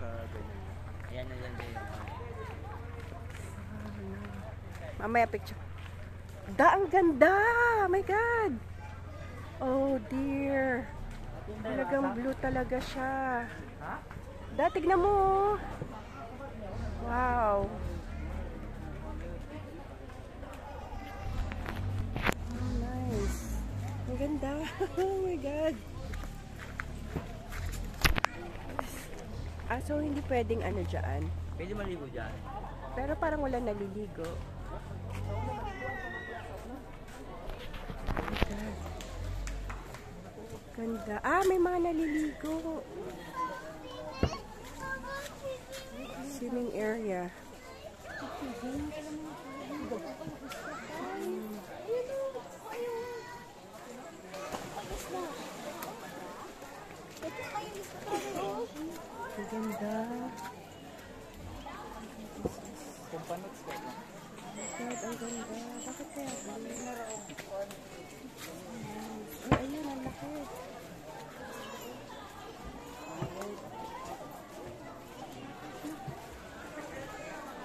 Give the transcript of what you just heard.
ganyan. Ayan na yan din. Mamaya picture. Ang ganda! Oh my God! Oh dear. Talagang blue talaga siya. Tignan mo. Wow. Oh, nice. Ang ganda. Oh my God. So hindi pwedeng ano dyan. Pwede maligo dyan. Pero parang wala naliligo. Ganda. May mga naliligo. Swimming area. Ang ganda. Kumpanot ko. God, ang ganda. Bakit kaya? Ayun, ang laki.